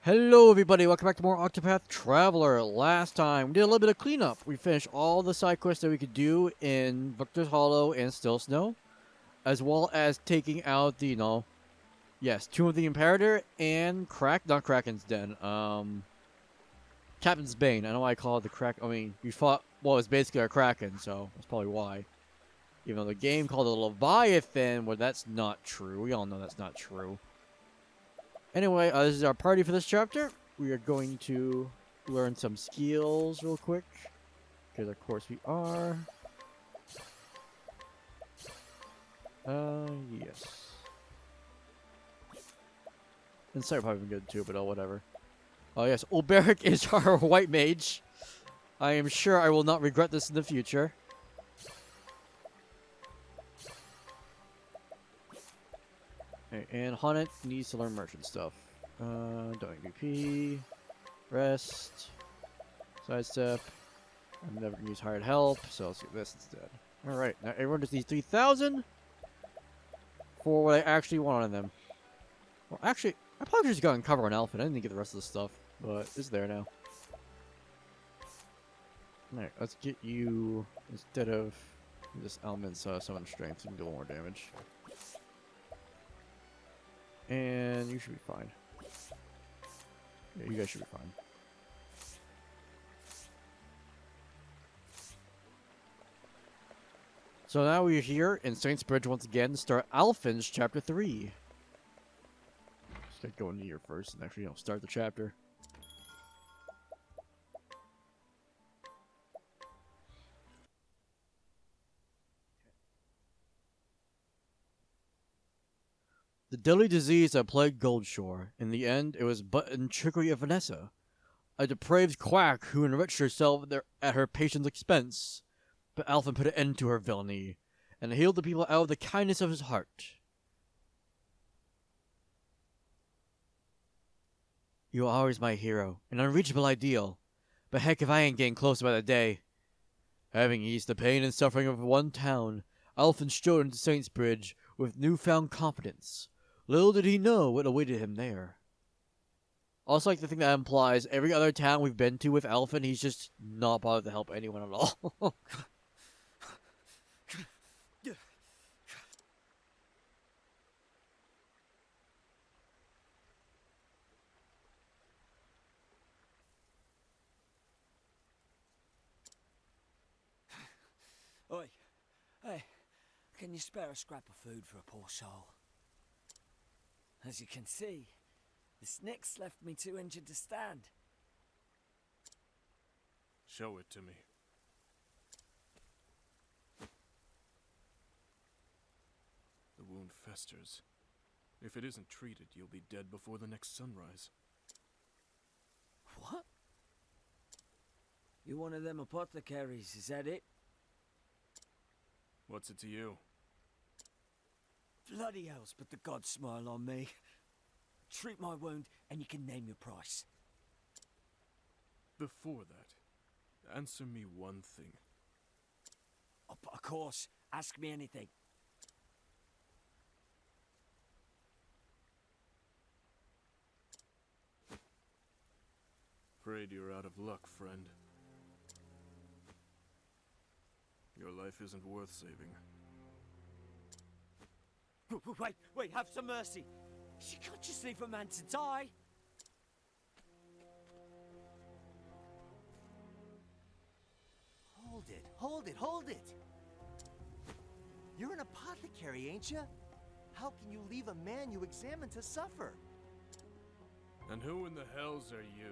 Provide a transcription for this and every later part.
Hello everybody, welcome back to more Octopath Traveler. Last time, we did a little bit of cleanup. We finished all the side quests that we could do in Victor's Hollow and Still Snow, as well as taking out the, yes, Tomb of the Imperator and not Kraken's Den, Captain's Bane. I know why I call it the you fought, well, it's basically a Kraken, so that's probably why. Even though the game called it a Leviathan, well, that's not true. We all know that's not true. Anyway, this is our party for this chapter. We are going to learn some skills real quick. Because of course we are. Yes. Insight probably been good too, but whatever. Oh yes, Ulberic is our white mage. I am sure I will not regret this in the future. Okay, and Haunted needs to learn merchant stuff. WP, rest, sidestep. I'm never gonna use hired help, so let's do this instead. Alright, now everyone just needs 3,000 for what I actually want on them. Well, actually, I probably just got in cover on Alfyn. I didn't get the rest of the stuff, but it's there now. Alright, let's get you, instead of this element's summon strength, you can do more damage. And you should be fine. Yeah, you guys should be fine. So now we're here in Saintsbridge once again to start Alfyn's chapter 3. Just gotta go into here first and actually, start the chapter. The deadly disease that plagued Goldshore. In the end, it was but in trickery of Vanessa, a depraved quack who enriched herself at her patient's expense. But Alfyn put an end to her villainy, and healed the people out of the kindness of his heart. You are always my hero, an unreachable ideal. But heck if I ain't getting close by the day. Having eased the pain and suffering of one town, Alfyn strode into Saintsbridge with newfound confidence. Little did he know what awaited him there. Also, like the thing that implies every other town we've been to with Alfyn, he's just not bothered to help anyone at all. Oi, hey, can you spare a scrap of food for a poor soul? As you can see, the snick's left me too injured to stand. Show it to me. The wound festers. If it isn't treated, you'll be dead before the next sunrise. What? You're one of them apothecaries, is that it? What's it to you? Bloody hells, but the gods smile on me. Treat my wound, and you can name your price. Before that, answer me one thing. Oh, but of course, ask me anything. Afraid you're out of luck, friend. Your life isn't worth saving. Wait, have some mercy. You can't just leave a man to die. Hold it! You're an apothecary, ain't you? How can you leave a man you examined to suffer? And who in the hells are you?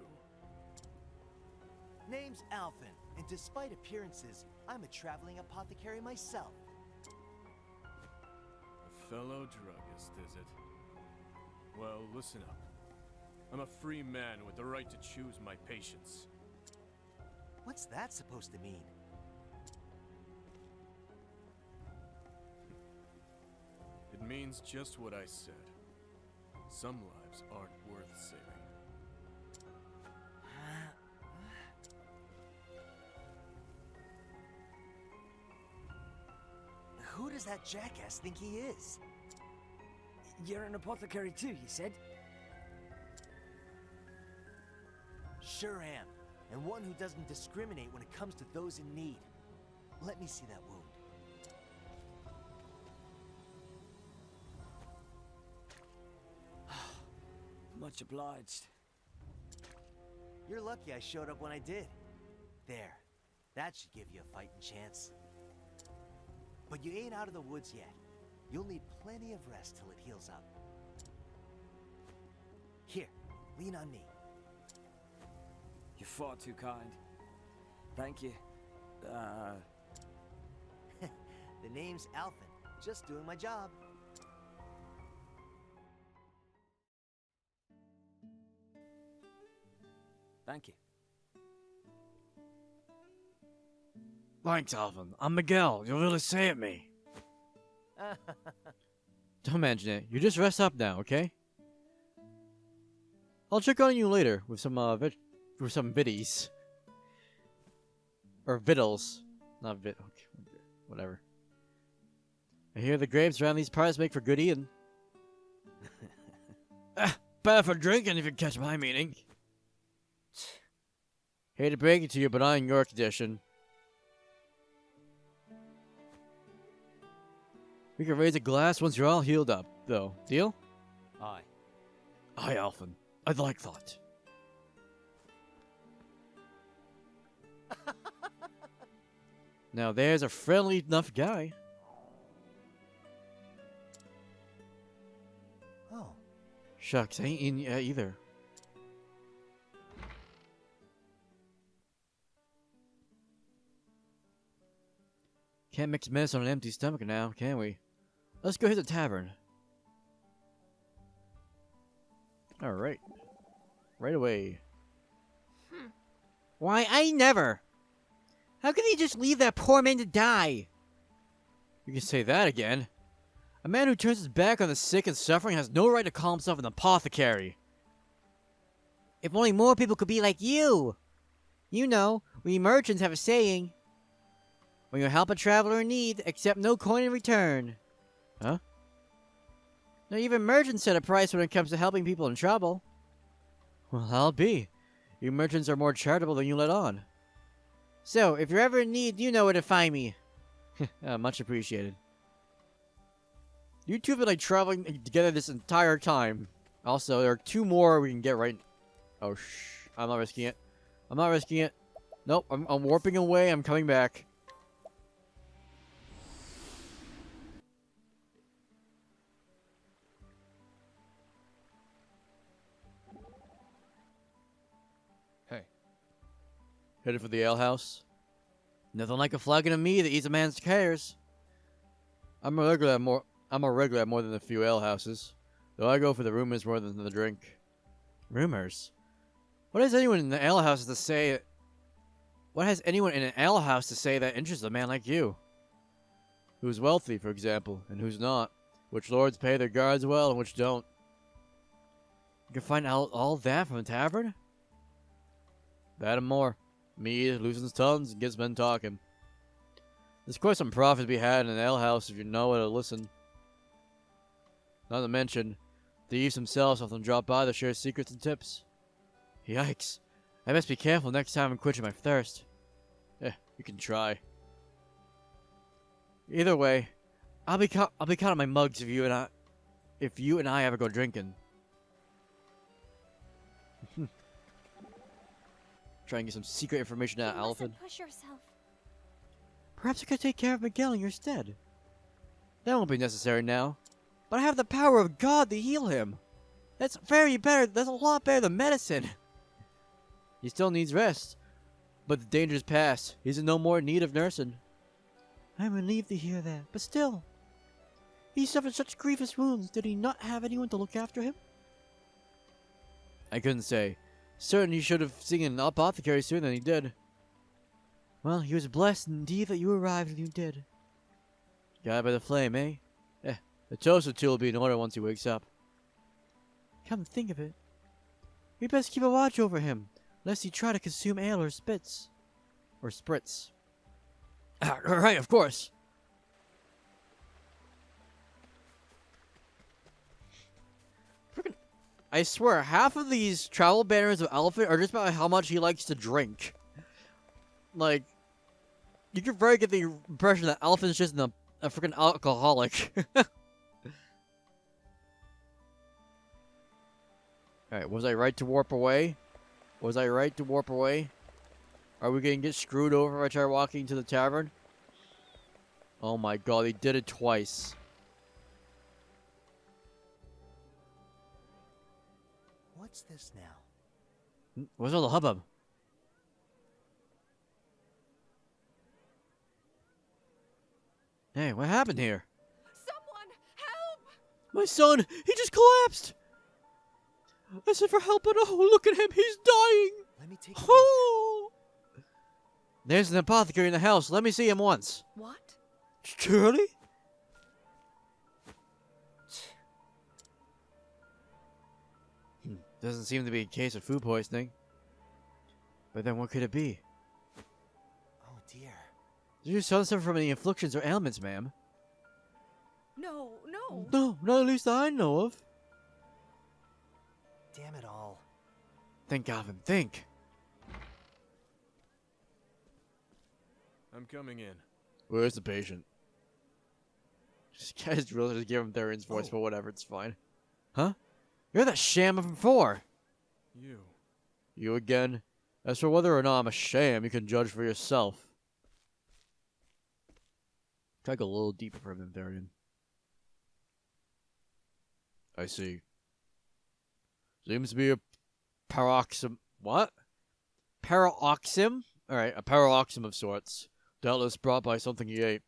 Name's Alfyn, and despite appearances, I'm a traveling apothecary myself. A fellow druggist, is it? Well, listen up. I'm a free man with the right to choose my patients. What's that supposed to mean? It means just what I said. Some lives aren't worth saving. Who does that jackass think he is? You're an apothecary too, you said? sure am. And one who doesn't discriminate when it comes to those in need. Let me see that wound. Much obliged. You're lucky I showed up when I did. There. That should give you a fighting chance. But you ain't out of the woods yet. You'll need plenty of rest till it heals up. Here, lean on me. You're far too kind. Thank you. The name's Alfyn. Just doing my job. Thank you. Thanks, Alfyn. I'm Miguel. You'll really save me. Don't mention it. You just rest up now, okay? I'll check on you later with some biddies. Or vittles. Not vid. Okay, whatever. I hear the grapes around these parts make for good eating. Bad for drinking if you catch my meaning. Hate to break it to you, but I'm in your condition. We can raise a glass once you're all healed up, though. Deal? Aye. Aye, Alfyn. I'd like that. Now there's a friendly enough guy. Oh. Shucks, I ain't in yet either. Can't mix medicine on an empty stomach now, can we? Let's go hit the tavern. Alright. Right away. Why, I never! How could he just leave that poor man to die? You can say that again. A man who turns his back on the sick and suffering has no right to call himself an apothecary. If only more people could be like you! You know, we merchants have a saying. When you help a traveler in need, accept no coin in return. Huh? Now even merchants set a price when it comes to helping people in trouble. Well, I'll be. You merchants are more charitable than you let on. So, if you're ever in need, you know where to find me. Much appreciated. You two have been like traveling together this entire time. Also, there are two more we can get right. Oh, I'm not risking it. I'm not risking it. Nope, I'm warping away. I'm coming back. Headed for the alehouse. Nothing like a flagon of mead that eats a man's cares. I'm a regular at more than a few alehouses, though I go for the rumors more than the drink. Rumors? What has anyone in the alehouse to say? What has anyone in an alehouse to say that interests a man like you? Who's wealthy, for example, and who's not? Which lords pay their guards well and which don't? You can find out all that from a tavern? That and more. Mead loosens tongues and gets men talking. There's quite some profit to be had in an alehouse if you know how to listen. Not to mention, thieves themselves often drop by to share secrets and tips. Yikes. I best be careful next time I'm quenching my thirst. You can try. Either way, I'll be counting my mugs if you and I ever go drinking. Try and get some secret information out of Alfyn. Push yourself. Perhaps I could take care of Miguel in your stead. That won't be necessary now. But I have the power of God to heal him. That's a lot better than medicine. He still needs rest. But the danger's past. He's in no more need of nursing. I'm relieved to hear that, but still. He suffered such grievous wounds. Did he not have anyone to look after him? I couldn't say. Certain he should have seen an apothecary sooner than he did. Well, he was blessed indeed that you arrived when you did. Guided by the flame, eh? The toast or two will be in order once he wakes up. Come to think of it, we best keep a watch over him, lest he try to consume ale or spits. Or spritz. Right, of course. I swear, half of these travel banners of Alfyn are just about how much he likes to drink. Like, you can very get the impression that Alfyn's just a freaking alcoholic. Alright, was I right to warp away? Was I right to warp away? Are we gonna get screwed over if I try walking to the tavern? Oh my god, he did it twice. What's this now? What's all the hubbub? Hey, what happened here? Someone help! My son, he just collapsed! I said for help, but oh, look at him, he's dying! Let me take a look. Oh! There's an apothecary in the house. Let me see him once. What? Surely? Doesn't seem to be a case of food poisoning. But then what could it be? Oh dear. Did your son suffer from any afflictions or ailments, ma'am? No, no. No, not at least I know of. Damn it all. Think, Alfyn, think. I'm coming in. Where's the patient? Just guys really just give him Therian's voice, Oh. but whatever, it's fine. Huh? You're that sham from before. You. You again? As for whether or not I'm a sham, you can judge for yourself. Try to go a little deeper for him, Therian. I see. Seems to be a paroxysm. What? Paroxysm? Alright, a paroxysm of sorts. Doubtless brought by something he ate.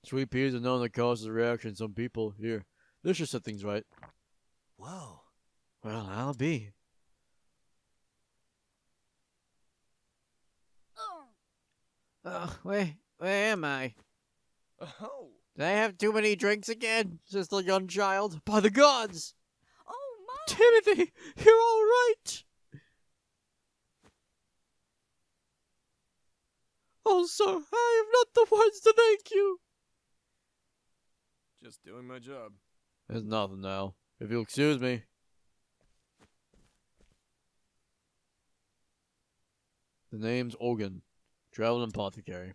Sweet peas are known to cause a reaction in some people. Here, this should set things right. Whoa. Well, I'll be. Where am I? Oh! Did I have too many drinks again? Just a young child? By the gods! Oh, Mom! Timothy, you're all right! Oh, sir, I have not the words to thank you. Just doing my job. There's nothing now. If you'll excuse me. The name's Ogen, traveling apothecary.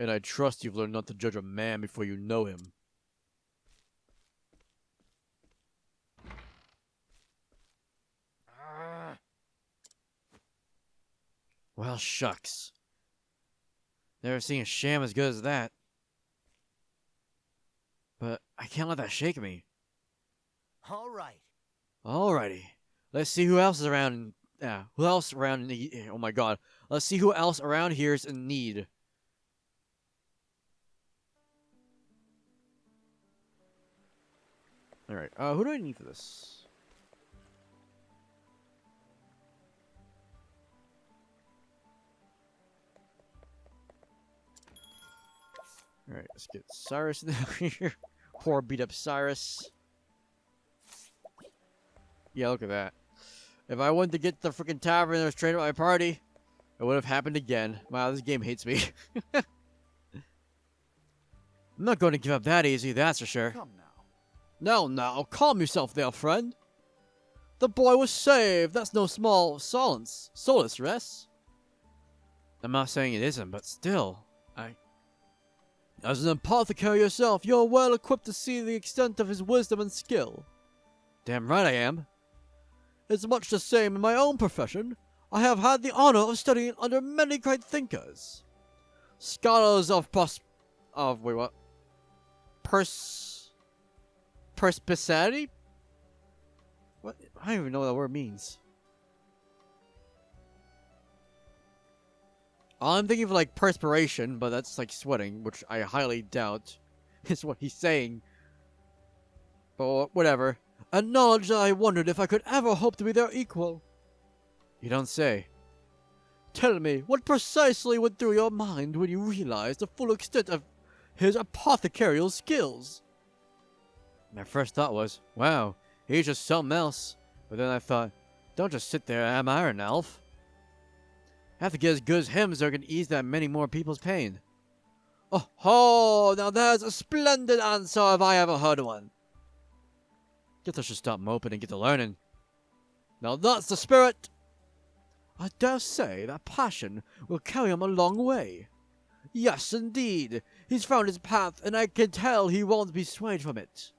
And I trust you've learned not to judge a man before you know him. Well, shucks. Never seen a sham as good as that. But I can't let that shake me. All right. Alrighty. Let's see who else is around. Who else around? Oh my god. Let's see who else around here is in need. Alright. Who do I need for this? Alright, let's get Cyrus down here. Poor beat up Cyrus. Yeah, look at that. If I wanted to get to the freaking tavern that was trained at my party, it would have happened again. Wow, this game hates me. I'm not going to give up that easy, that's for sure. Come now. No, calm yourself there, friend. The boy was saved. That's no small solace, Ress. I'm not saying it isn't, but still, as an apothecary yourself, you're well equipped to see the extent of his wisdom and skill. Damn right I am. It's much the same in my own profession. I have had the honor of studying under many great thinkers. Scholars of perspicacity? What? I don't even know what that word means. I'm thinking of like perspiration, but that's like sweating, which I highly doubt is what he's saying. But whatever. A knowledge that I wondered if I could ever hope to be their equal. You don't say. Tell me, what precisely went through your mind when you realized the full extent of his apothecarial skills? My first thought was, wow, he's just something else. But then I thought, don't just sit there, am I an elf? I have to get as good as him so I can ease that many more people's pain. Oh ho! Now there's a splendid answer if I ever heard one. Guess I should stop moping and get to learning. Now that's the spirit! I dare say that passion will carry him a long way. Yes, indeed. He's found his path, and I can tell he won't be swayed from it.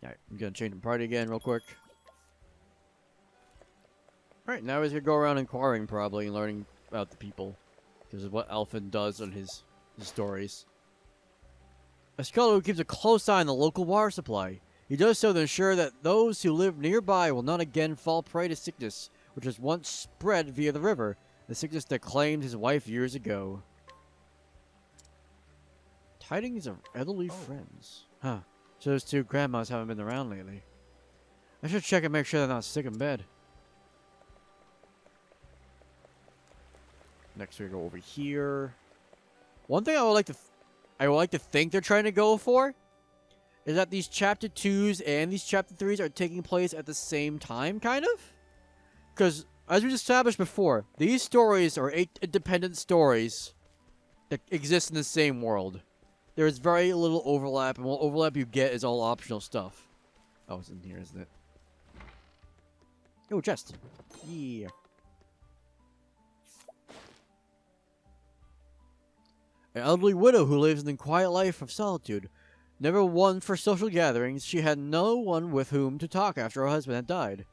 Alright, I'm gonna change the party again real quick. Alright, now he's gonna go around inquiring probably and learning about the people. Because of what Alfyn does on his stories. A scholar who keeps a close eye on the local water supply. He does so to ensure that those who live nearby will not again fall prey to sickness, which was once spread via the river, the sickness that claimed his wife years ago. Tidings of elderly friends. Huh. So those two grandmas haven't been around lately. I should check and make sure they're not sick in bed. Next we go over here. One thing I would like to think they're trying to go for is that these chapter 2s and these chapter 3s are taking place at the same time, kind of? Because, as we established before, these stories are 8 independent stories that exist in the same world. There is very little overlap, and what overlap you get is all optional stuff. Oh, it's in here, isn't it? Oh, chest. Yeah. An elderly widow who lives an quiet life of solitude. Never one for social gatherings, she had no one with whom to talk after her husband had died.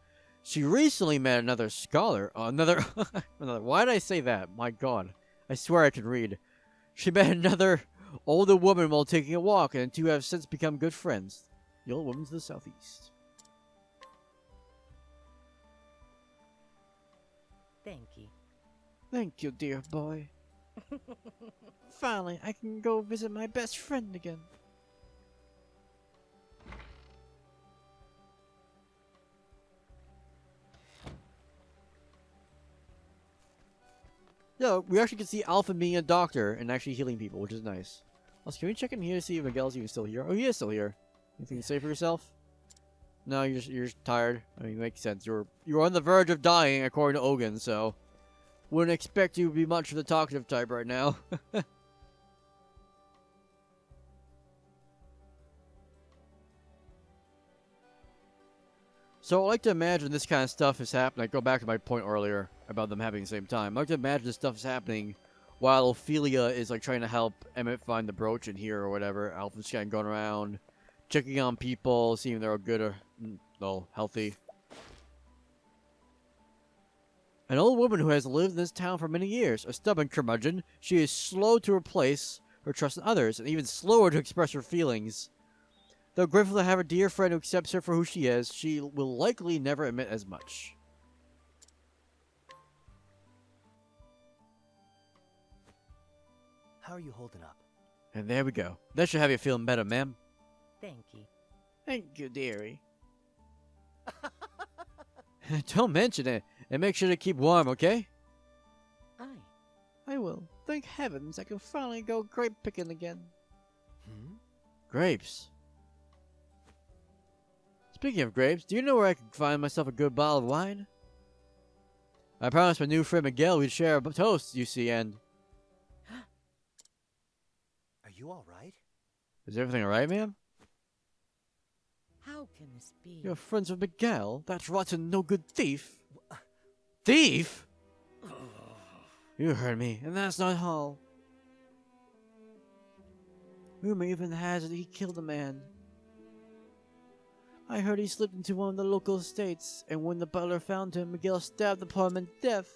She recently met another scholar. Another. Why did I say that? My god. I swear I can read. She met another older woman while taking a walk, and the two have since become good friends. The old woman to the southeast. Thank you. Thank you, dear boy. Finally, I can go visit my best friend again. Yeah, we actually can see Alfyn being a doctor and actually healing people, which is nice. Also, can we check in here to see if Miguel's even still here? Oh, he is still here. Anything to say for yourself? No, you're just tired. I mean, it makes sense. You're on the verge of dying, according to Ogen, so wouldn't expect you to be much of the talkative type right now. So I like to imagine this kind of stuff is happening. I go back to my point earlier about them having the same time. I like to imagine this stuff is happening while Ophelia is like trying to help Emmett find the brooch in here or whatever. Alfyn's kind of going around, checking on people, seeing if they're good or well, healthy. An old woman who has lived in this town for many years, a stubborn curmudgeon, she is slow to replace her trust in others, and even slower to express her feelings. Though grateful to have a dear friend who accepts her for who she is, she will likely never admit as much. How are you holding up? And there we go. That should have you feeling better, ma'am. Thank you. Thank you, dearie. Don't mention it, and make sure to keep warm, okay? Aye. I will. Thank heavens I can finally go grape picking again. Hmm? Grapes. Speaking of grapes, do you know where I can find myself a good bottle of wine? I promised my new friend Miguel we'd share a toast, you see, and... Are you alright? Is everything alright, ma'am? How can this be? You're friends with Miguel? That rotten no-good thief? Thief? You heard me, and that's not all. Rumor even has it he killed a man. I heard he slipped into one of the local estates, and when the butler found him, Miguel stabbed the poor man to death.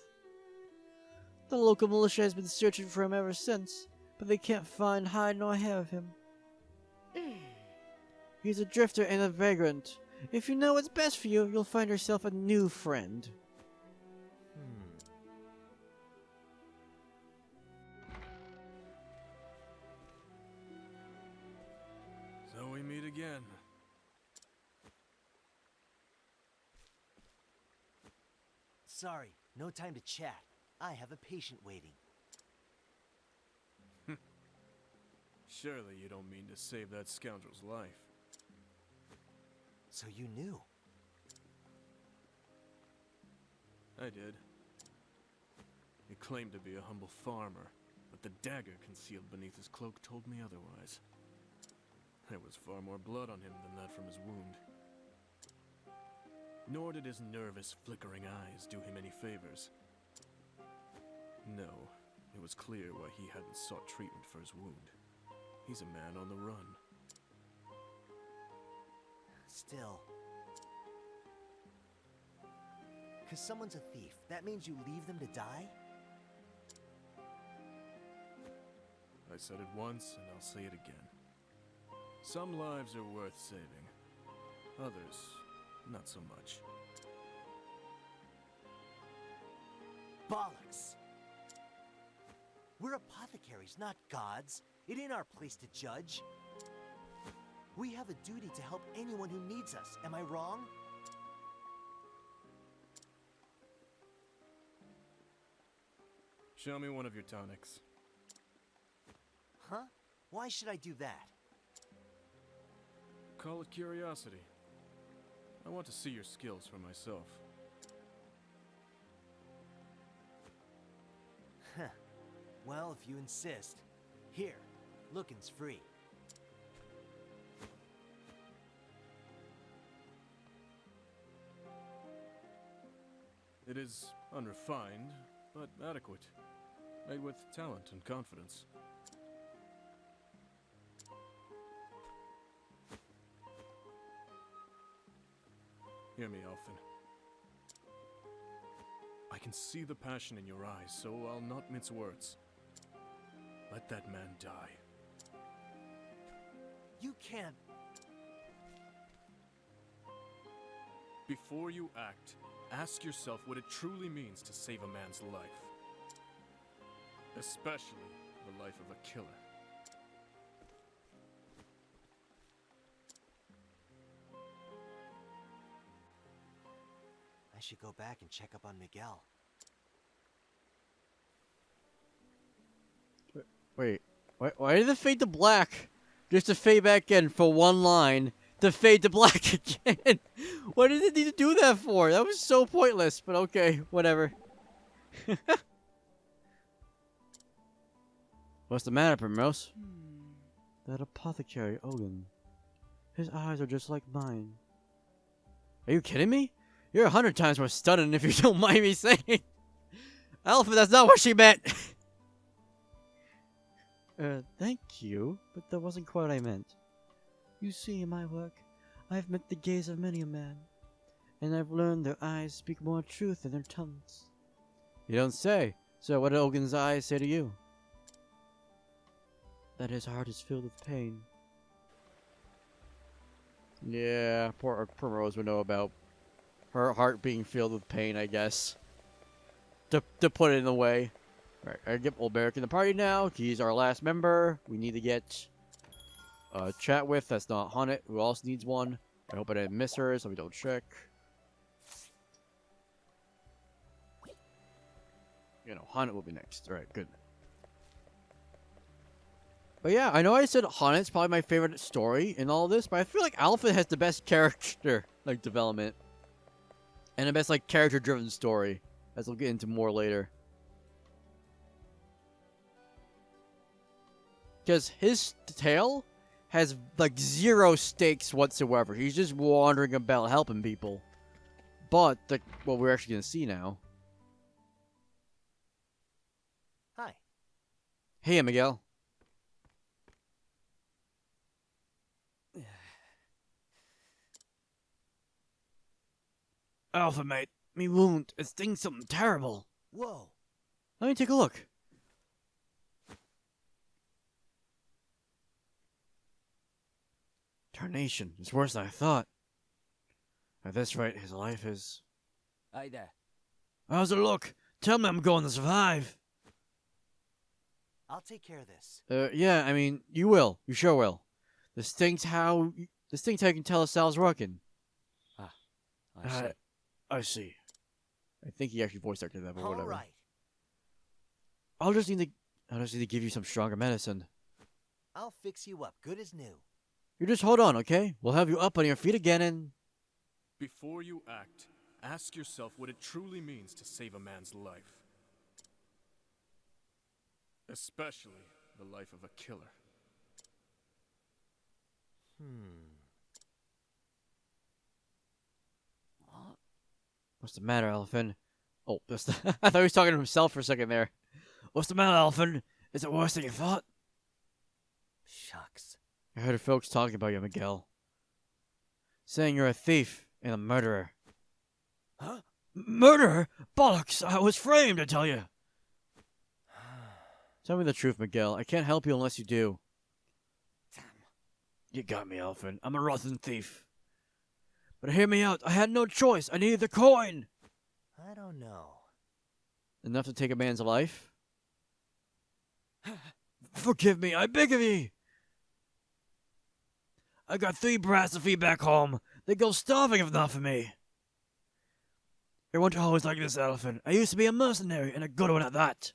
The local militia has been searching for him ever since, but they can't find hide nor hair of him. He's a drifter and a vagrant. If you know what's best for you, you'll find yourself a new friend. So we meet again. Sorry, no time to chat. I have a patient waiting. Surely you don't mean to save that scoundrel's life. So you knew? I did. He claimed to be a humble farmer, but the dagger concealed beneath his cloak told me otherwise. There was far more blood on him than that from his wound. Nor did his nervous, flickering eyes do him any favors. No, it was clear why he hadn't sought treatment for his wound. He's a man on the run. Still. 'Cause someone's a thief, that means you leave them to die? I said it once, and I'll say it again. Some lives are worth saving. Others, not so much. Bollocks! We're apothecaries, not gods. It ain't our place to judge. We have a duty to help anyone who needs us. Am I wrong? Show me one of your tonics. Huh? Why should I do that? Call it curiosity. I want to see your skills for myself. Huh. Well, if you insist. Here, looking's free. It is unrefined, but adequate. Made with talent and confidence. Hear me, Alfyn. I can see the passion in your eyes, so I'll not mince words. Let that man die. You can't. Before you act, ask yourself what it truly means to save a man's life. Especially the life of a killer. I should go back and check up on Miguel. Wait, why did it fade to black? Just to fade back in for one line, to fade to black again. What did it need to do that for? That was so pointless, but okay, whatever. What's the matter, Primrose? That apothecary, Ogen. His eyes are just like mine. Are you kidding me? You're 100 times more stunning if you don't mind me saying. Alpha, that's not what she meant. Thank you, but that wasn't quite what I meant. You see, in my work, I've met the gaze of many a man, and I've learned their eyes speak more truth than their tongues. You don't say. So what did Ogen's eyes say to you? That his heart is filled with pain. Yeah, poor Primrose would know about her heart being filled with pain, I guess. To put it in the way. Alright, I get old Barrick in the party now. He's our last member. We need to get chat with. That's not Haunted. Who else needs one? I hope I didn't miss her, so we don't check. You know, Haunted will be next. Alright, good. But yeah, I know I said Haunted's probably my favorite story in all this, but I feel like Alfyn has the best character like development. And the best like character driven story. As we'll get into more later. Because his tale has like zero stakes whatsoever. He's just wandering about helping people. But what we're actually going to see now. Hi. Hey, Miguel. Alpha, mate. Me wound. It stings something terrible. Whoa. Let me take a look. Tarnation. It's worse than I thought. At this rate, his life is... Hey there. How's it look? Tell me I'm going to survive. I'll take care of this. Yeah, I mean, you will. You sure will. This thing's how you can tell if Sal's working. I see. I see. I think he actually voice acted that, but All whatever. right. I'll just need to give you some stronger medicine. I'll fix you up, good as new. You just hold on, okay? We'll have you up on your feet again and... Before you act, ask yourself what it truly means to save a man's life. Especially the life of a killer. What? What's the matter, Alfyn? Oh, that's the I thought he was talking to himself for a second there. What's the matter, Alfyn? Is it worse than you thought? Shucks. I heard folks talking about you, Miguel. Saying you're a thief and a murderer. Huh? Murderer? Bollocks! I was framed, I tell you! Tell me the truth, Miguel. I can't help you unless you do. Damn. You got me, Alfyn. I'm a rotten thief. But hear me out. I had no choice. I needed the coin! I don't know. Enough to take a man's life? Forgive me, I beg of ye! I got 3 brats to feed back home. They go starving if not for me. It wasn't always like this, Alfyn. I used to be a mercenary, and a good one at that.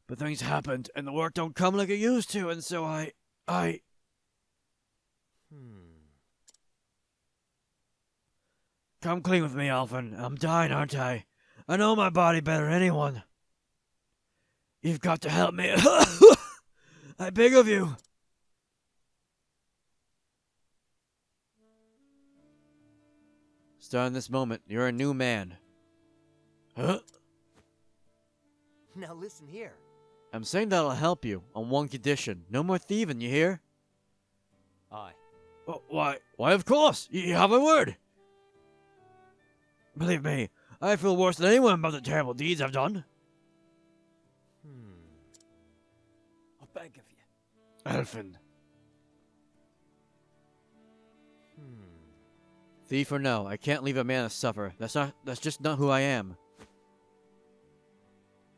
But things happened, and the work don't come like it used to, and so I... Come clean with me, Alfyn. I'm dying, aren't I? I know my body better than anyone. You've got to help me. I beg of you. Starting this moment, you're a new man. Huh? Now listen here. I'm saying that'll help you, on one condition. No more thieving, you hear? Aye. Oh, why, of course. You have my word. Believe me, I feel worse than anyone about the terrible deeds I've done. I beg of you. Alfyn. Thief or no, I can't leave a man to suffer. That's just not who I am.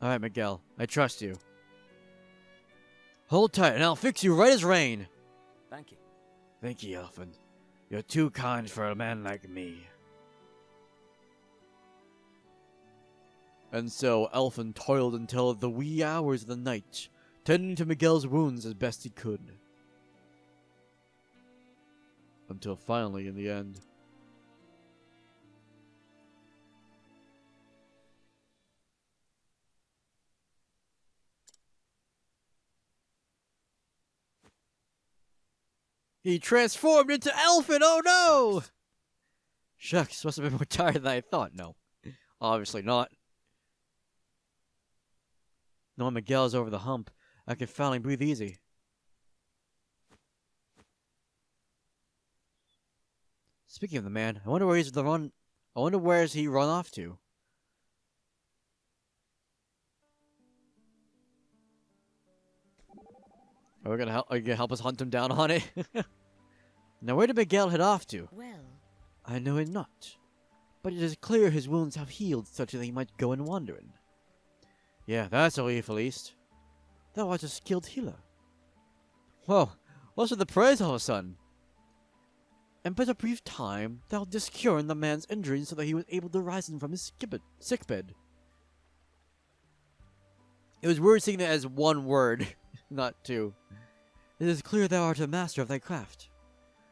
Alright, Miguel. I trust you. Hold tight, and I'll fix you right as rain. Thank you. Thank you, Alfyn. You're too kind for a man like me. And so, Alfyn toiled until the wee hours of the night, tending to Miguel's wounds as best he could. Until finally, in the end... he transformed into Alfyn! Oh no! Shucks, must have been more tired than I thought. No. Obviously not. Knowing Miguel's over the hump, I can finally breathe easy. Speaking of the man, I wonder where he's run off to. Are you gonna help us hunt him down on it? Now where did Miguel head off to? Well, I know it not. But it is clear his wounds have healed such that he might go on wandering. Yeah, that's a relief at least. Thou art a skilled healer. Whoa, what's with the praise all of a sudden? And but a brief time, thou didst cure the man's injuries so that he was able to rise from his sickbed. It was weird seeing that as one word, not two. It is clear thou art a master of thy craft.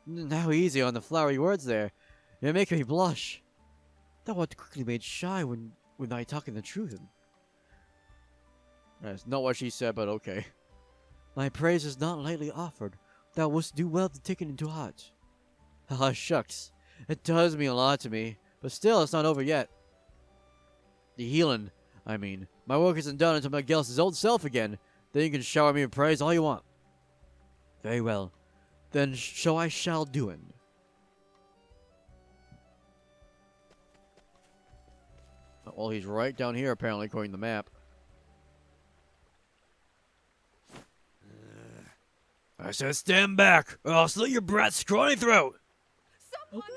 Now easy on the flowery words there. You're making me blush. Thou art quickly made shy when I talking the truth. That's not what she said, but okay. My praise is not lightly offered. Thou wouldst do well to take it into heart. Ah, shucks. It does mean a lot to me, but still, it's not over yet. The healing, I mean. My work isn't done until Miguel's his old self again. Then you can shower me with praise all you want. Very well. Then so I shall do it. Well, he's right down here, apparently, according to the map. I said stand back, or I'll slit your brat's scrawny throat! Someone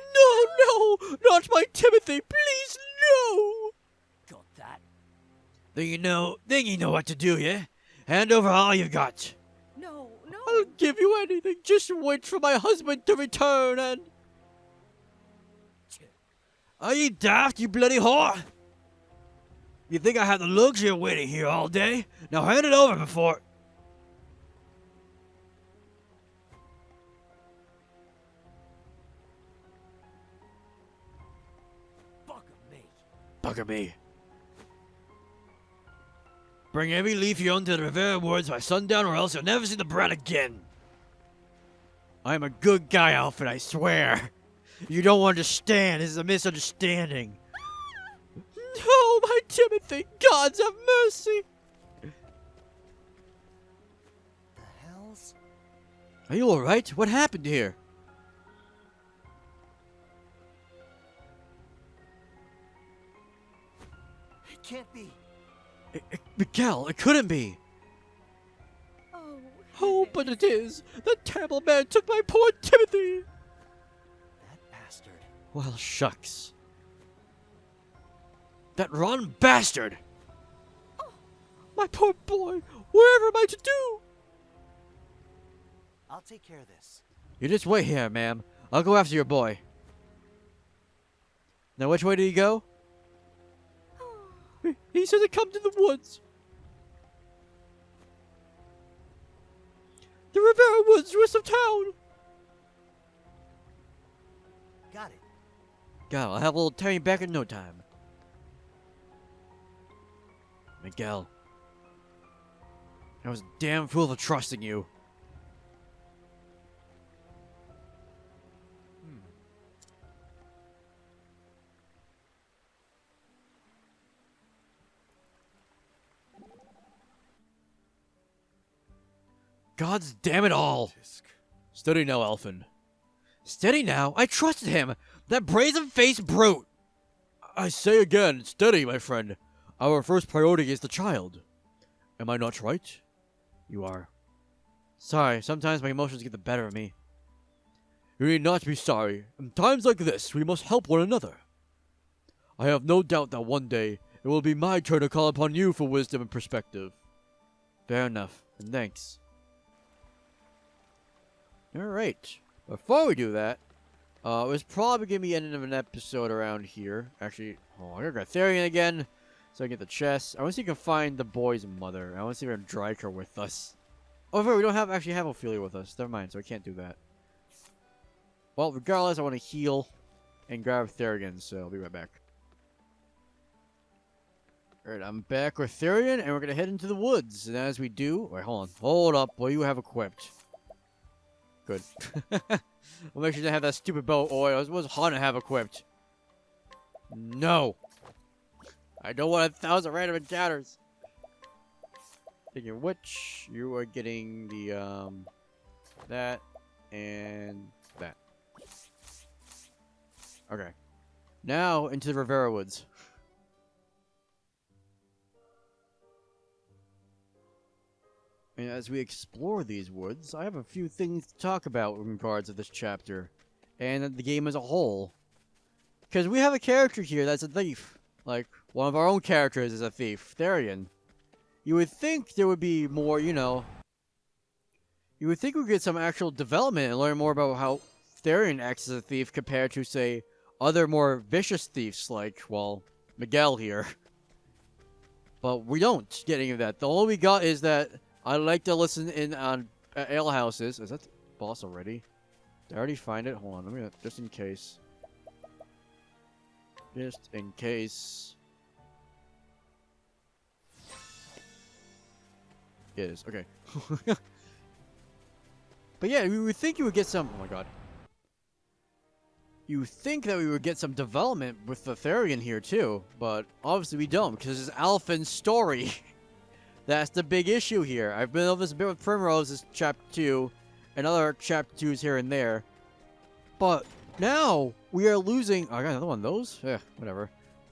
No, not my Timothy, please, no! Got that? Then you know what to do, yeah? Hand over all you got. No, no. I'll give you anything, just wait for my husband to return and... Are you daft, you bloody whore? You think I have the luxury of waiting here all day? Now hand it over before... Bugger me. Bugger me. Bring every leaf you own to the Rivera Woods by sundown, or else you'll never see the brat again. I'm a good guy, Alfyn, I swear. You don't understand. This is a misunderstanding. No, my Timothy. Gods have mercy. The hells? Are you alright? What happened here? It can't be. Miguel, it couldn't be. Oh, Oh, but it is. That terrible man took my poor Timothy. That bastard. Well, shucks. That rotten bastard! My poor boy! Whatever am I to do? I'll take care of this. You just wait here, ma'am. I'll go after your boy. Now, which way did he go? He said to come to the woods. The Rivera Woods, west of town. Got it. God, I'll have a little Terry back in no time. Miguel. I was a damn fool for trusting you. God's damn it all! Tisk. Steady now, Alfyn. Steady now? I trusted him! That brazen-faced brute! I say again, steady, my friend. Our first priority is the child. Am I not right? You are. Sorry, sometimes my emotions get the better of me. You need not be sorry. In times like this, we must help one another. I have no doubt that one day, it will be my turn to call upon you for wisdom and perspective. Fair enough, and thanks. Alright, before we do that, it was probably going to be the end of an episode around here. Actually, I got Therian again, so I get the chest. I want to see if I can find the boy's mother. I want to see if I can drag her with us. Oh, we don't actually have Ophelia with us. Never mind, so I can't do that. Well, regardless, I want to heal and grab Therian, so I'll be right back. Alright, I'm back with Therian, and we're going to head into the woods. And as we do... Wait, hold up. What do you have equipped? Good. We'll make sure to have that stupid bow. Oh, what does Hana have equipped? No. I don't want 1,000 random encounters. Thinking of which, you are getting the, that, and that. Okay. Now, into the Rivera Woods. And as we explore these woods, I have a few things to talk about in regards to this chapter. And the game as a whole. Because we have a character here that's a thief. Like, one of our own characters is a thief. Therian. You would think there would be more, you know... You would think we'd get some actual development and learn more about how Therian acts as a thief compared to, say, other more vicious thieves like, well, Miguel here. But we don't get any of that. The all we got is that I like to listen in on ale houses. Is that the boss already? Did I already find it? Hold on, let me just in case. Just in case. It is, okay. But yeah, we would think you would get some... Oh my god. You would think that we would get some development with the Therian here too, but obviously we don't, because it's Alfyn's story. That's the big issue here. I've been over this a bit with Primrose, this chapter 2, and other chapter 2s here and there. But now we are losing... Oh, I got another one of those? Yeah, whatever.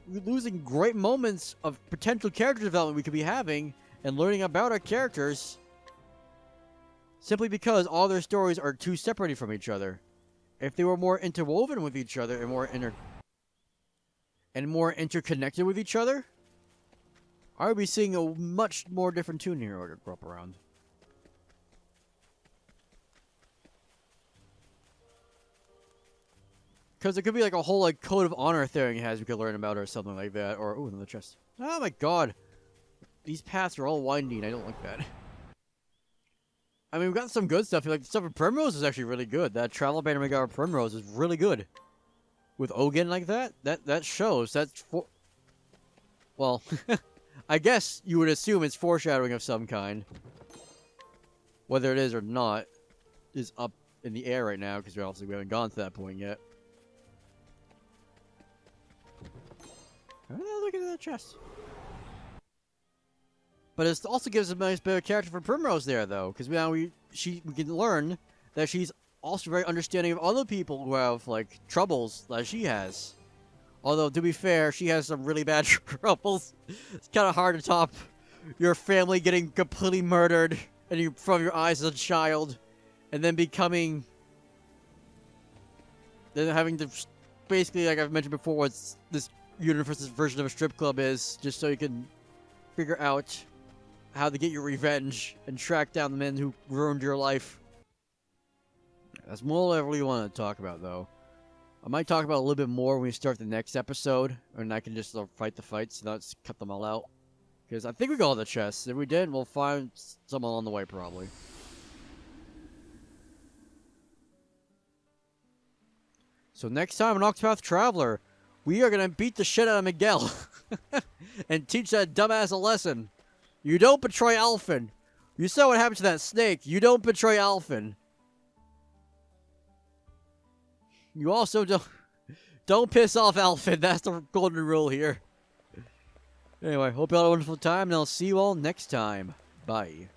We're losing great moments of potential character development we could be having and learning about our characters simply because all their stories are too separated from each other. If they were more interwoven with each other and more interconnected with each other, I would be seeing a much more different tune here I could grow up around. Because it could be like a whole like code of honor thing he has we could learn about or something like that. Or, ooh, another chest. Oh my god. These paths are all windy and I don't like that. I mean, we've got some good stuff. Like, the stuff with Primrose is actually really good. That travel banner we got with Primrose is really good. With Ogen like that shows. That's for... Well, I guess you would assume it's foreshadowing of some kind. Whether it is or not is up in the air right now, because we haven't gone to that point yet. Oh, look at that chest. But it also gives a nice bit of character for Primrose there, though, because now we can learn that she's also very understanding of other people who have, like, troubles that she has. Although, to be fair, she has some really bad troubles. It's kind of hard to top your family getting completely murdered from your eyes as a child, and then having to, basically, like I've mentioned before, what this universe's version of a strip club is, just so you can figure out how to get your revenge and track down the men who ruined your life. That's more than I really want to talk about, though. I might talk about it a little bit more when we start the next episode, and I can just fight the fights and not just cut them all out. Because I think we got all the chests. If we did, we'll find some along the way, probably. So next time on Octopath Traveler, we are going to beat the shit out of Miguel and teach that dumbass a lesson. You don't betray Alfyn. You saw what happened to that snake. You don't betray Alfyn. You also don't piss off Alfyn. That's the golden rule here. Anyway, hope you all had a wonderful time, and I'll see you all next time. Bye.